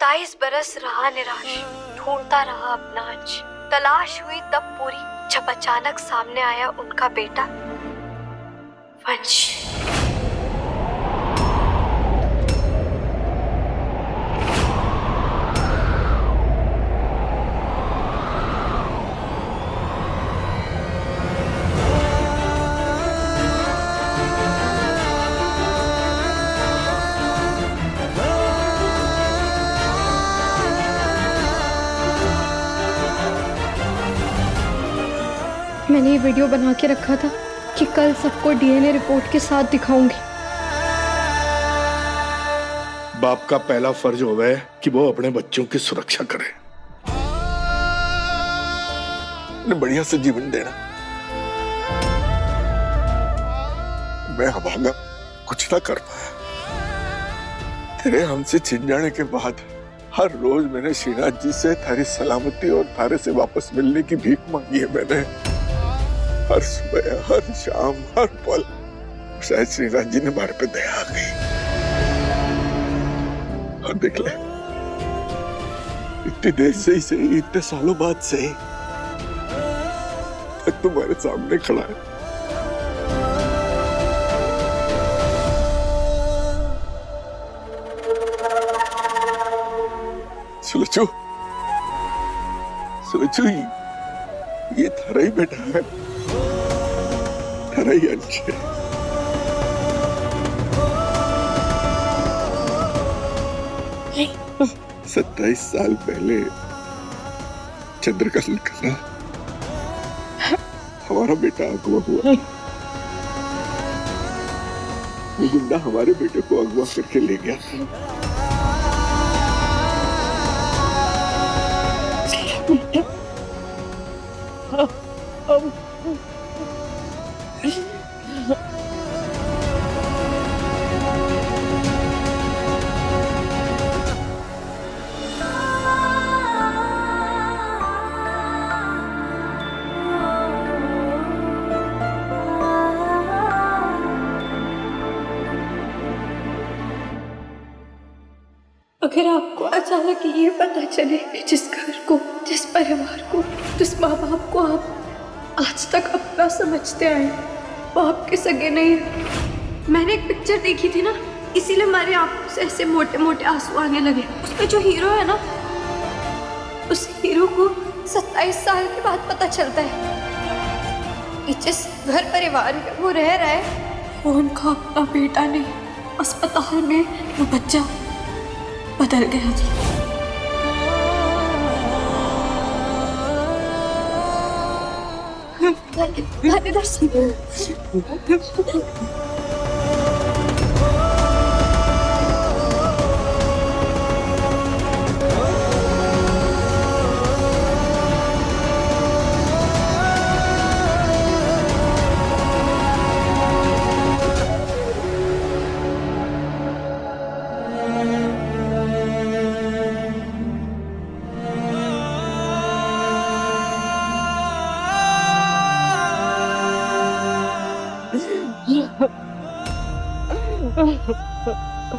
27 बरस रहा निराश, ढूंढता रहा अपना अंश। तलाश हुई तब पूरी जब अचानक सामने आया उनका बेटा वंश। मैंने ये वीडियो बना के रखा था कि कल सबको डीएनए रिपोर्ट के साथ दिखाऊंगी। बाप का पहला फर्ज होता है कि वो अपने बच्चों की सुरक्षा करे, उन्हें बढ़िया से जीवन देना। मैं अभागा कुछ ना कर पाया। तेरे हमसे छिन जाने के बाद हर रोज मैंने श्रीनाथ जी से थारी सलामती और थारे से वापस मिलने की भीख मांगी है। मैंने हर सुबह, हर शाम, हर पल। शायद श्रीनाथ जी ने हमारे पे दया आ गई। और देख ले, इतनी देर से ही सही, इतने सालों बाद से ही तक तुम्हारे सामने खड़ा है। सुलचू, सुलचू, ये थारा ही बेटा है, थारा ही अंश है। 27 साल पहले चंद्रकला कला हमारा बेटा अगवा हुआ। ये गुंडा हमारे बेटे को अगवा करके ले गया था। अगर आपको अचानक ये पता चले कि जिस घर को, जिस परिवार को, जिस माँ बाप को आप आज तक अपना समझते आए, वो आपके सगे नहीं है। मैंने एक पिक्चर देखी थी ना, इसीलिए हमारी आंखों से ऐसे मोटे मोटे आंसू आने लगे। उसमें जो हीरो है ना, उस हीरो को 27 साल के बाद पता चलता है कि जिस घर परिवार में वो रह रहा है वो उनका अपना बेटा नहीं। अस्पताल में वो बच्चा बदल गया था।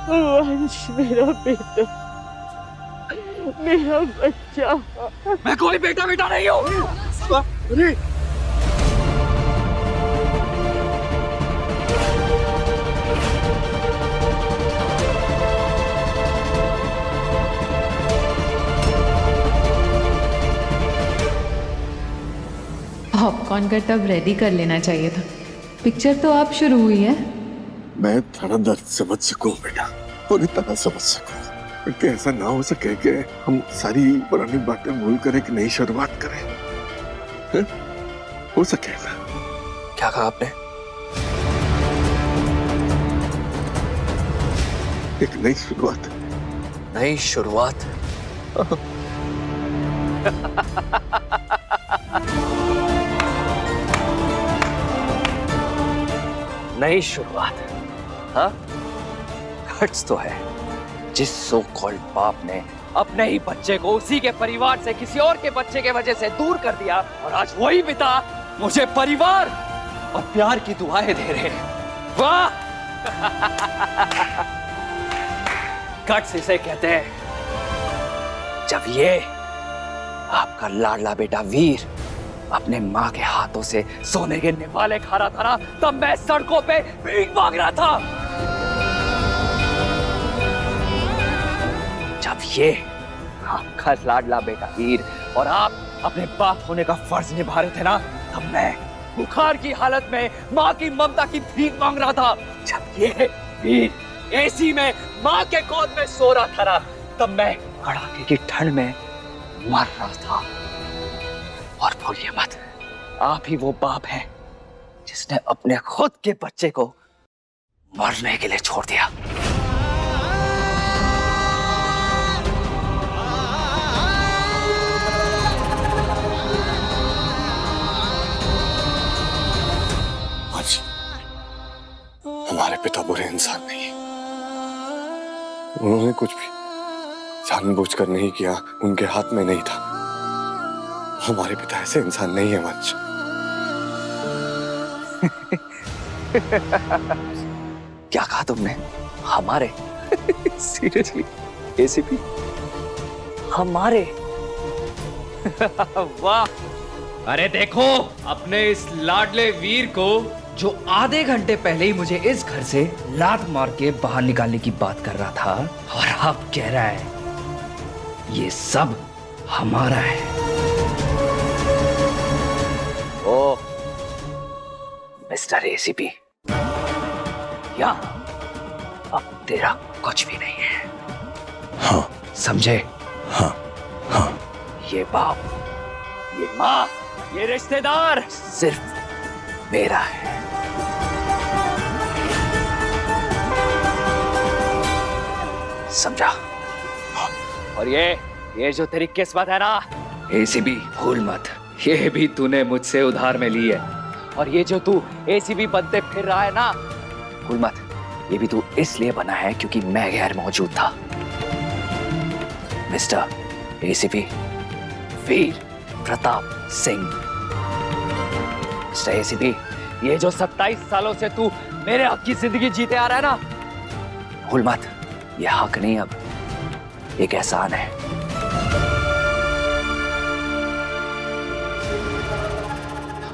वंश मेरा बेटा, मेरा बच्चा। मैं कोई बेटा नहीं हूँ। अरे पॉपकॉर्न का टब रेडी कर लेना चाहिए था। पिक्चर तो आप शुरू हुई है। मैं थोड़ा दर्द समझ सकूं बेटा, पूरी तरह समझ सकूं, क्योंकि ऐसा ना हो सके कि हम सारी पुरानी बातें भूल कर एक नई शुरुआत करें। है? हो सके ना? क्या कहा आपने? एक नई शुरुआत। नई शुरुआत? नई शुरुआत? हाँ, गट्स तो है जिस सो कॉल्ड बाप ने अपने ही बच्चे को उसी के परिवार से किसी और के बच्चे के वजह से दूर कर दिया, और आज वही पिता मुझे परिवार और प्यार की दुआएं दे रहे हैं। वाह! गट्स इसे कहते हैं। जब ये आपका लाडला बेटा वीर अपने माँ के हाथों से सोने के निवाले खा रहा था ना, तब मैं सड़कों पे भीख मांग रहा था। जब ये आपका लाडला बेटा वीर और आप अपने बाप होने का फर्ज निभा रहे थे ना, तब मैं बुखार की हालत में माँ की ममता की भीख मांग रहा था। जब ये वीर एसी में माँ के गोद में सो रहा था ना, तब मैं कड़ाके की ठंड में मर रहा था। और भूलिए मत, आप ही वो बाप हैं जिसने अपने खुद के बच्चे को मरने के लिए छोड़ दिया। आज हमारे पिता बुरे इंसान नहीं है। उन्होंने कुछ भी जानबूझकर नहीं किया, उनके हाथ में नहीं था। हमारे पिता ऐसे इंसान नहीं है वंश। क्या कहा तुमने? हमारे? सीरियसली एसीपी हमारे? वाह! अरे देखो अपने इस लाडले वीर को, जो आधे घंटे पहले ही मुझे इस घर से लात मार के बाहर निकालने की बात कर रहा था, और अब कह रहा है ये सब हमारा है। ओ मिस्टर एसीपी, यहाँ अब तेरा कुछ भी नहीं है। हाँ समझे? हाँ हाँ। ये बाप, ये माँ, ये रिश्तेदार सिर्फ मेरा है। समझा? और ये जो तेरी किस्मत है ना एसीबी, भूल मत, ये भी तूने मुझसे उधार में ली है। और ये जो तू एसीबी बनते फिर रहा है ना, भूल मत, ये भी तू इसलिए बना है क्योंकि मैं गैर मौजूद था। मिस्टर एसीपी वीर प्रताप सिंह। मिस्टर एसीपी, ये जो 27 सालों से तू मेरे हक की जिंदगी जीते आ रहा है ना, भूल मत, ये हक नहीं, अब एक एहसान है।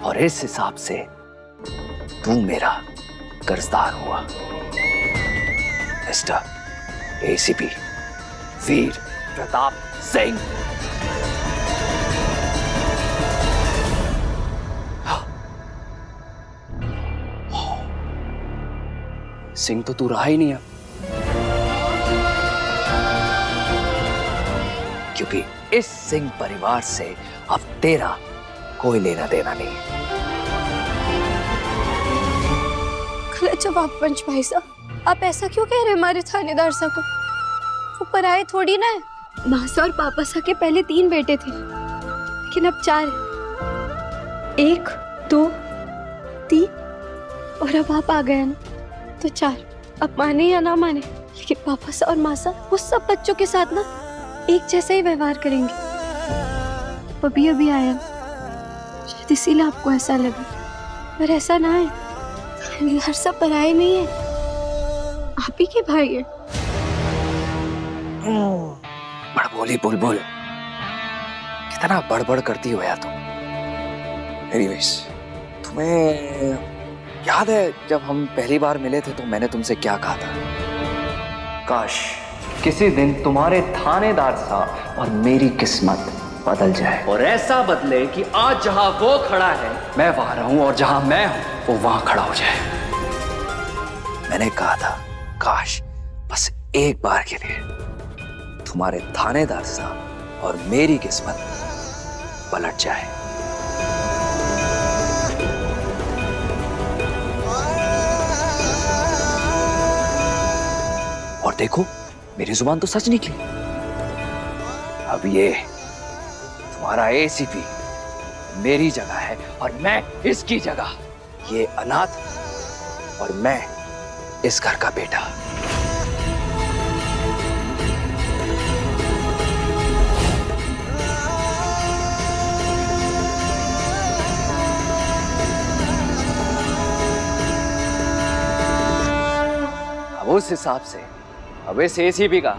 और इस हिसाब से तू मेरा कर्जदार हुआ। मिस्टर एसीपी वीर प्रताप सिंह। सिंह तो तू रहा ही नहीं है, क्योंकि इस सिंह परिवार से अब तेरा कोई लेना देना नहीं। गलत जवाब वंश भाई साहब, आप ऐसा क्यों कह रहे हैं हमारे थानेदार साहब को? वो पराये थोड़ी ना है। मासा और पापा सा के पहले 3 बेटे थे, लेकिन अब 4 हैं। 1, 2, 3 और अब आप आ गए ना, तो 4। अब माने या ना माने, लेकिन पापा सा और मासा वो सब बच्चों के साथ ना एक जैसा ही व्यवहार करेंगे। अभी अभी आया, शायद इसीलिए आपको ऐसा लगा, पर ऐसा ना है। थानेदार सब पराये नहीं है, आप ही के भाई है। बड़बोली बुलबुल, कितना बड़बड़ करती हो यार तुम। एनीवेज, तुम्हें याद है जब हम पहली बार मिले थे तो मैंने तुमसे क्या कहा था? काश किसी दिन तुम्हारे थानेदार साहब और मेरी किस्मत बदल जाए, और ऐसा बदले कि आज जहां वो खड़ा है मैं वहां रहूं, और जहां मैं हूं वो वहां खड़ा हो जाए। मैंने कहा था काश बस एक बार के लिए तुम्हारे थानेदार साहब और मेरी किस्मत पलट जाए। और देखो मेरी जुबान तो सच निकली। अब ये तुम्हारा एसीपी मेरी जगह है और मैं इसकी जगह। ये अनाथ और मैं इस घर का बेटा। अब उस हिसाब से अब इस एसीपी का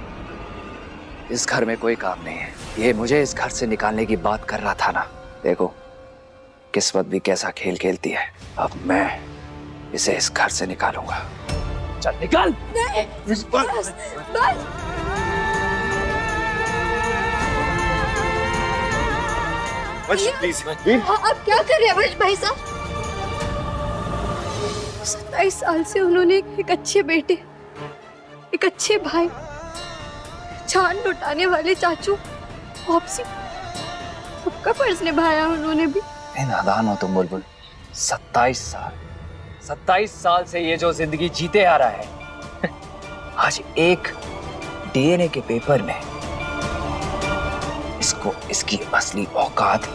इस घर में कोई काम नहीं है। ये मुझे इस घर से निकालने की बात कर रहा था ना। देखो किस्मत भी कैसा खेल खेलती है। अब मैं इसे इस घर से निकालूंगा। चल निकाल। प्लीज आप क्या कर रहे हैं वंश भाई साहब? 27 साल से उन्होंने एक अच्छे बेटे, एक अच्छे भाई, जान लुटाने वाले चाचू आपसी सबका फर्ज निभाया उन्होंने भी। नादान हो तुम बुलबुल। 27 साल से ये जो जिंदगी जीते आ रहा है, आज एक डीएनए के पेपर में इसको इसकी असली औकात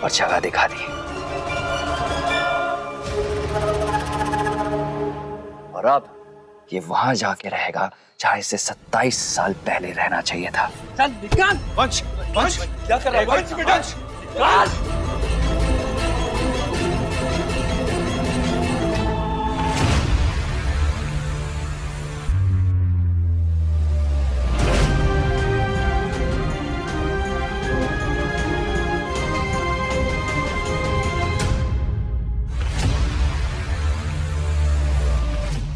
और जगह दिखा दी। और अब ये वहां जाके रहेगा जहां इसे 27 साल पहले रहना चाहिए था। चल निकाल। वंश, वंश क्या कर रहा है? वंश बेटा निकाल।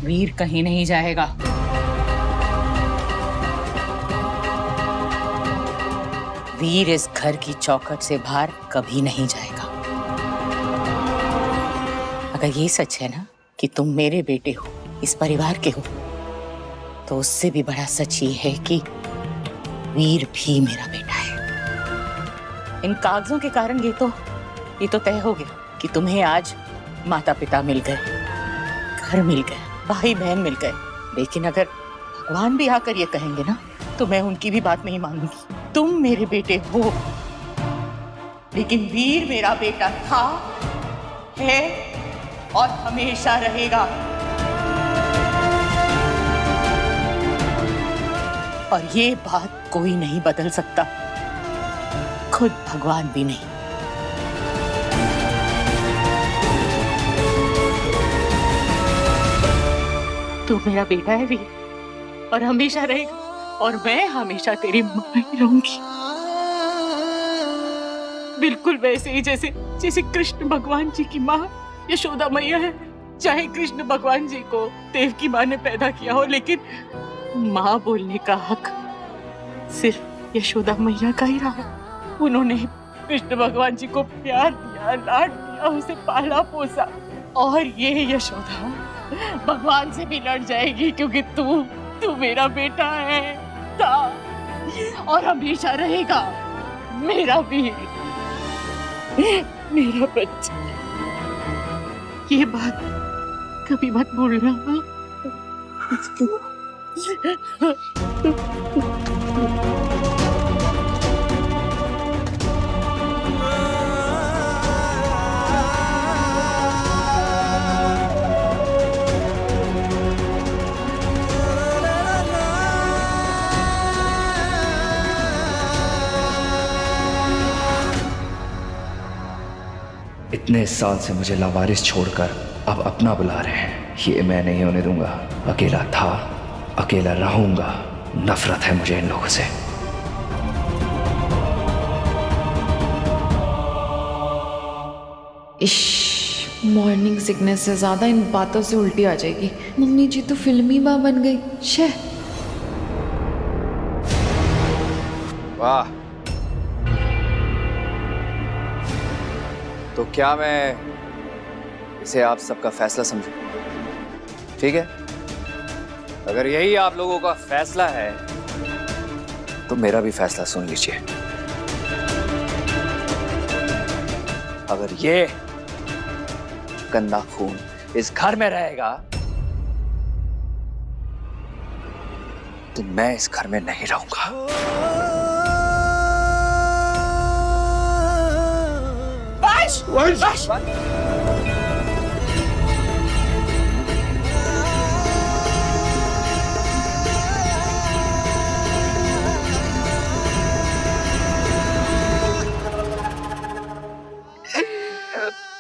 वीर कहीं नहीं जाएगा। वीर इस घर की चौखट से बाहर कभी नहीं जाएगा। अगर ये सच है ना कि तुम मेरे बेटे हो, इस परिवार के हो, तो उससे भी बड़ा सच ये है कि वीर भी मेरा बेटा है। इन कागजों के कारण ये तो तय हो गया कि तुम्हें आज माता पिता मिल गए, घर मिल गए, भाई बहन मिल गए। लेकिन अगर भगवान भी आकर ये कहेंगे ना, तो मैं उनकी भी बात नहीं मानूंगी। तुम मेरे बेटे हो, लेकिन वीर मेरा बेटा था, है और हमेशा रहेगा। और ये बात कोई नहीं बदल सकता, खुद भगवान भी नहीं। तू मेरा बेटा है वीर, और हमेशा रहेगा, और मैं हमेशा तेरी माँ ही रहूंगी। बिल्कुल वैसे ही जैसे कृष्ण भगवान जी की माँ यशोदा मैया है। चाहे कृष्ण भगवान जी को देव की माँ ने पैदा किया हो, लेकिन माँ बोलने का हक सिर्फ यशोदा मैया का ही रहा। उन्होंने कृष्ण भगवान जी को प्यार दिया, लाड दिया, उसे पाला पोसा। और ये यशोदा भगवान से भी लड़ जाएगी, क्योंकि तू मेरा बेटा है, था और हमेशा रहेगा। मेरा वीर, मेरा बच्चा। ये बात कभी मत भूलना। इतने साल से मुझे लावारिस छोड़कर अब अपना बुला रहे हैं, ये मैं नहीं होने दूंगा। अकेला था, अकेला रहूंगा। नफरत है मुझे इन लोगों से। मॉर्निंग सिकनेस से ज्यादा इन बातों से उल्टी आ जाएगी। मम्मी जी तो फिल्मी माँ बन गई। शे वाह। तो क्या मैं इसे आप सबका फैसला समझूं? ठीक है, अगर यही आप लोगों का फैसला है तो मेरा भी फैसला सुन लीजिए। अगर ये गंदा खून इस घर में रहेगा तो मैं इस घर में नहीं रहूंगा। वंश!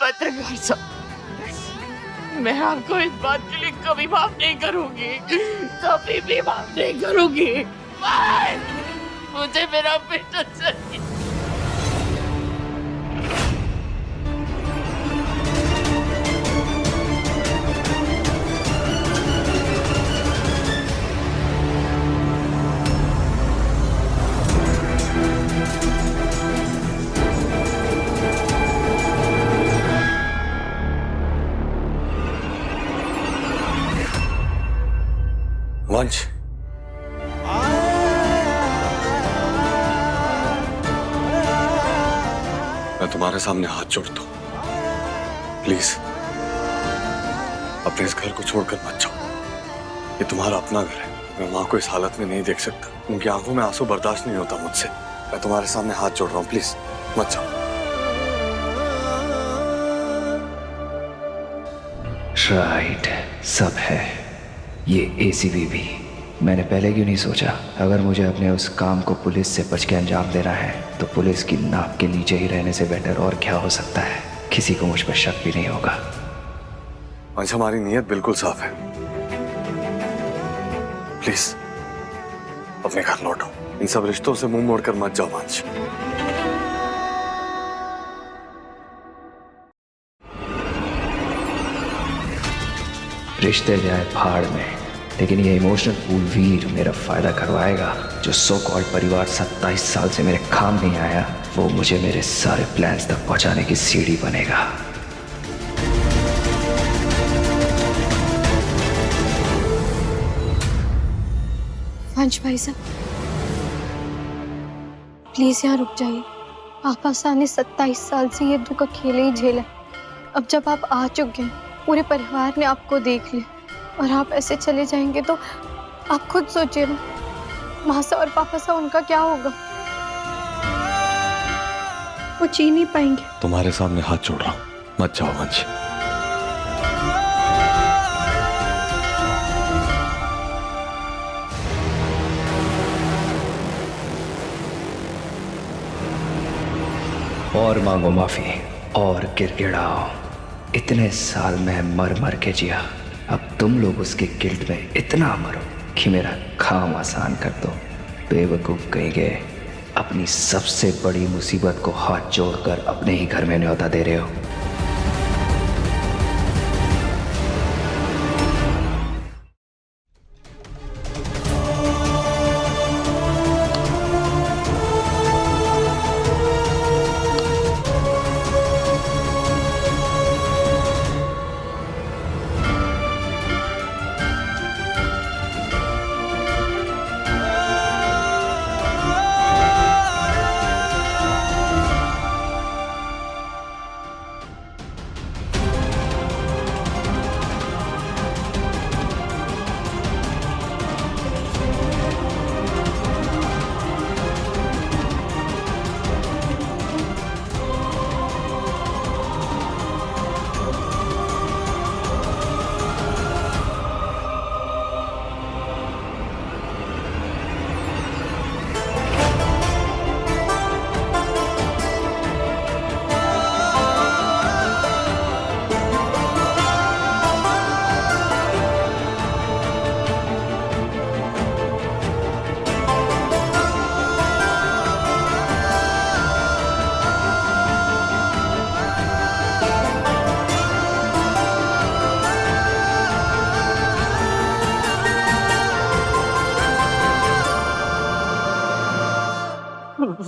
पत्रकार साहब, मैं आपको इस बात के लिए कभी माफ नहीं करूंगी, कभी भी माफ नहीं करूंगी। मुझे मेरा बेटा चाहिए। वंश, मैं तुम्हारे सामने हाथ जोड़ता हूं, प्लीज अपने इस घर को छोड़कर मत जाओ। ये तुम्हारा अपना घर है। मैं माँ को इस हालत में नहीं देख सकता। उनकी आंखों में आंसू बर्दाश्त नहीं होता मुझसे। मैं तुम्हारे सामने हाथ जोड़ रहा हूँ, प्लीज मत जाओ। राइट, सब है। ये एसीबी भी मैंने पहले क्यों नहीं सोचा? अगर मुझे अपने उस काम को पुलिस से बच के अंजाम देना है तो पुलिस की नाक के नीचे ही रहने से बेटर और क्या हो सकता है। किसी को मुझ पर शक भी नहीं होगा। वंश, हमारी नीयत बिल्कुल साफ है। प्लीज अपने घर लौटो। इन सब रिश्तों से मुंह मोड़कर मत जाओ वंश। रिश्ते जाए भाड़ में, लेकिन ये इमोशनल पूल वीर मेरा फायदा करवाएगा। जो सो कॉल्ड परिवार 27 साल से मेरे काम नहीं आया, वो मुझे मेरे सारे प्लान्स तक पहुंचाने की सीढ़ी बनेगा। वंश भाई साहब, प्लीज यहाँ रुक जाइए। पापा ने 27 साल से ये दुख अकेले ही झेला। अब जब आप आ चुके हैं, पूरे परिवार ने आपको देख लिया और आप ऐसे चले जाएंगे तो आप खुद सोचिए ना, माँ सा और पापा सा उनका क्या होगा? वो जी नहीं पाएंगे। तुम्हारे सामने हाथ जोड़ रहा हूँ, मत जाओ वंश। और मांगो माफी और गिड़गिड़ाओ। इतने साल मैं मर मर के जिया, अब तुम लोग उसके गिल्ट में इतना मरो कि मेरा काम आसान कर दो। बेवकूफ कहीं गए, अपनी सबसे बड़ी मुसीबत को हाथ जोड़कर अपने ही घर में न्योता दे रहे हो।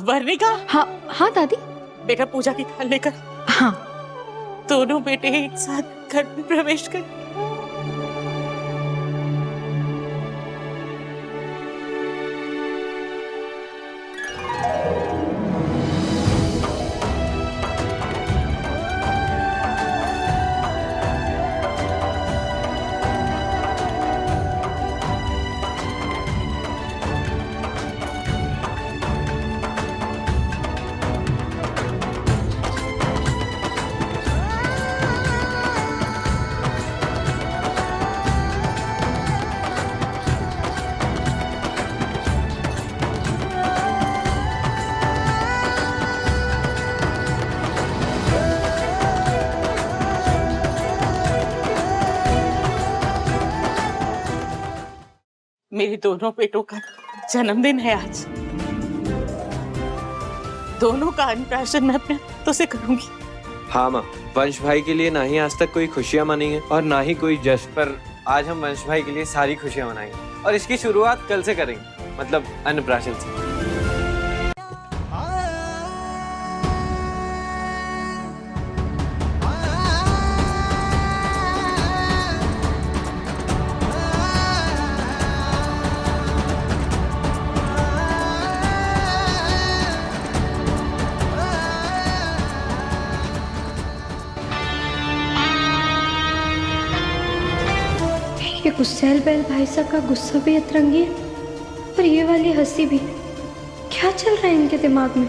वर्णिका, हाँ हाँ दादी। बेटा पूजा की थाल लेकर। हाँ। दोनों बेटे एक साथ घर में प्रवेश कर। मेरे दोनों बेटों का जन्मदिन है आज। दोनों का अन्नप्राशन मैं अपने हाथों से करूंगी। हाँ माँ, वंश भाई के लिए ना ही आज तक कोई खुशियाँ मनी है और ना ही कोई जश्न, पर आज हम वंश भाई के लिए सारी खुशियाँ मनाएंगे और इसकी शुरुआत कल से करेंगे, मतलब अन्नप्राशन से। ये गुस्सैल बैल भाई साहब का गुस्सा भी अतरंगी है और ये वाली हंसी भी। क्या चल रहा है इनके दिमाग में?